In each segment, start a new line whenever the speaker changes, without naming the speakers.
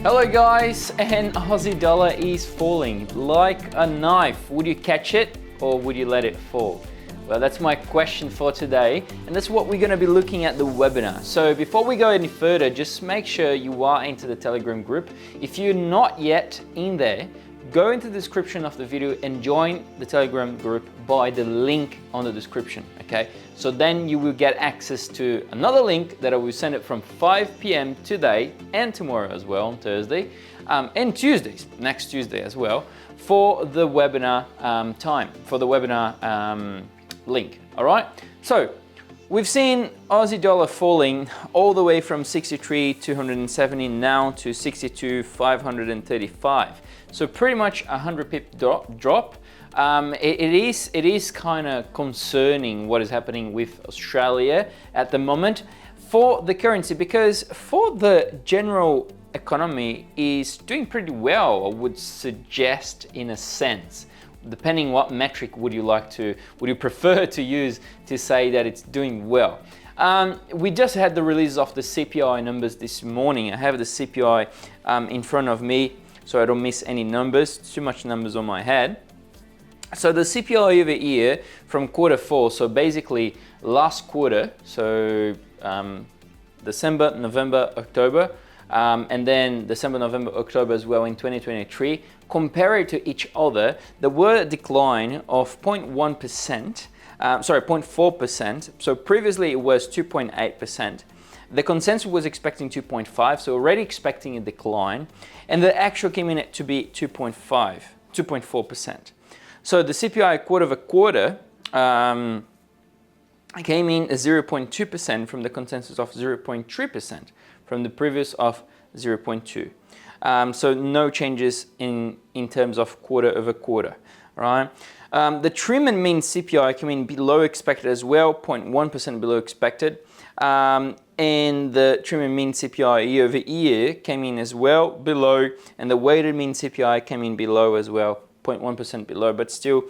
Hello guys, and Aussie dollar is falling like a knife. Would you catch it or would you let it fall? Well, that's my question for today, and that's what we're going to be looking at the webinar. So before we go any further, just make sure you are into the Telegram group. If you're not yet in there, go into the description of the video and join the Telegram group by the link on the description, okay? So then you will get access to another link that I will send it from 5 p.m. today and tomorrow as well, on Thursday, and Tuesdays, next Tuesday as well, for the webinar for the webinar link, all right? So we've seen Aussie dollar falling all the way from 63,270 now to 62,535. So pretty much 100 pip drop. It is kind of concerning what is happening with Australia at the moment for the currency, because for the general economy is doing pretty well, I would suggest, in a sense. Depending what metric would you prefer to use to say that it's doing well. We just had the release of the CPI numbers this morning. I have the CPI in front of me so I don't miss any numbers, too much numbers on my head. So the CPI over here from Q4, so basically last quarter, so December, November, October, and then December, November, October as well in 2023, compared to each other, there were a decline of 0.1%, 0.4%. So previously it was 2.8%. The consensus was expecting 2.5, so already expecting a decline, and the actual came in at to be 2.4%. So the CPI quarter over quarter came in at 0.2% from the consensus of 0.3%, from the previous of 0.2. So no changes in terms of quarter over quarter, right? The trim and mean CPI came in below expected as well, 0.1% below expected. And the trim and mean CPI year over year came in as well below, and the weighted mean CPI came in below as well, 0.1% below, but still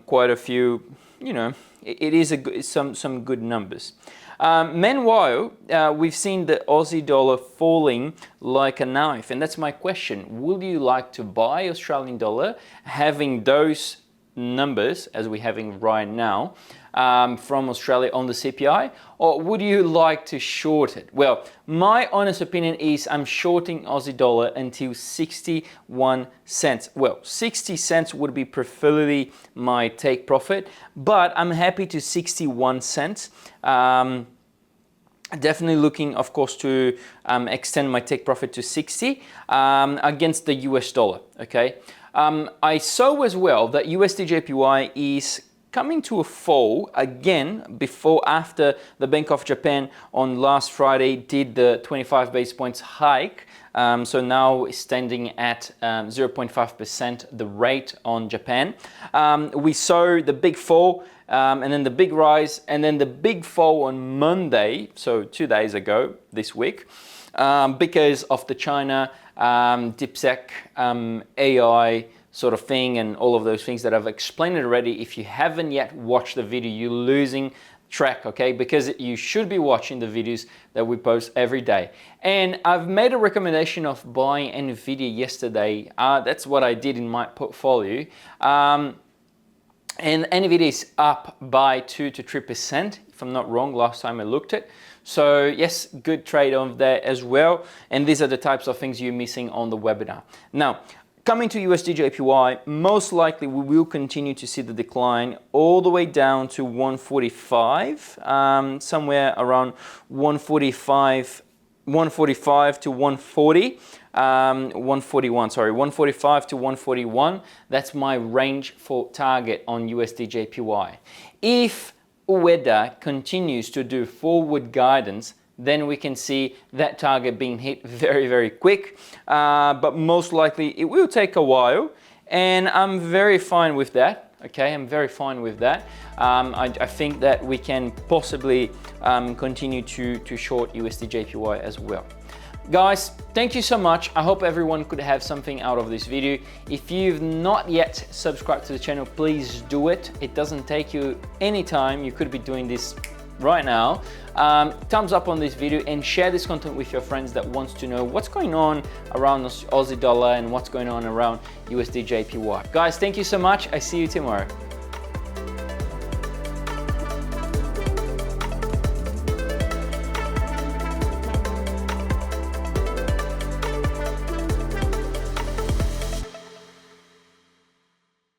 quite a few, you know, it is some good numbers. Meanwhile, we've seen the Aussie dollar falling like a knife, and that's my question. Would you like to buy Australian dollar having those numbers as we're having right now from Australia on the CPI, or would you like to short it? Well, my honest opinion is I'm shorting Aussie dollar until 61 cents. Well, 60 cents would be preferably my take profit, but I'm happy to 61 cents. Definitely looking, of course, to extend my take profit to 60 against the US dollar, okay? I saw as well that USDJPY is coming to a fall again after the Bank of Japan on last Friday did the 25 basis points hike. So now it's standing at 0.5% the rate on Japan. We saw the big fall and then the big rise and then the big fall on Monday, so 2 days ago this week, because of the China DeepSeek AI sort of thing and all of those things that I've explained already. If you haven't yet watched the video, you're losing track, okay? Because you should be watching the videos that we post every day. And I've made a recommendation of buying NVIDIA yesterday. That's what I did in my portfolio. And NVIDIA is up by 2 to 3%, if I'm not wrong, last time I looked at. So yes, good trade on there as well. And these are the types of things you're missing on the webinar. Now, coming to USDJPY, most likely we will continue to see the decline all the way down to 145, somewhere around 145 to 140, 145 to 141. That's my range for target on USDJPY. If UEDA continues to do forward guidance, then we can see that target being hit very, very quick. But most likely it will take a while, and I'm very fine with that. Okay, I'm very fine with that. I think that we can possibly continue to short USDJPY as well. Guys, thank you so much. I hope everyone could have something out of this video. If you've not yet subscribed to the channel, please do it. It doesn't take you any time. You could be doing this right now. Thumbs up on this video and share this content with your friends that wants to know what's going on around Aussie dollar and what's going on around USDJPY. Guys, thank you so much. I see you tomorrow.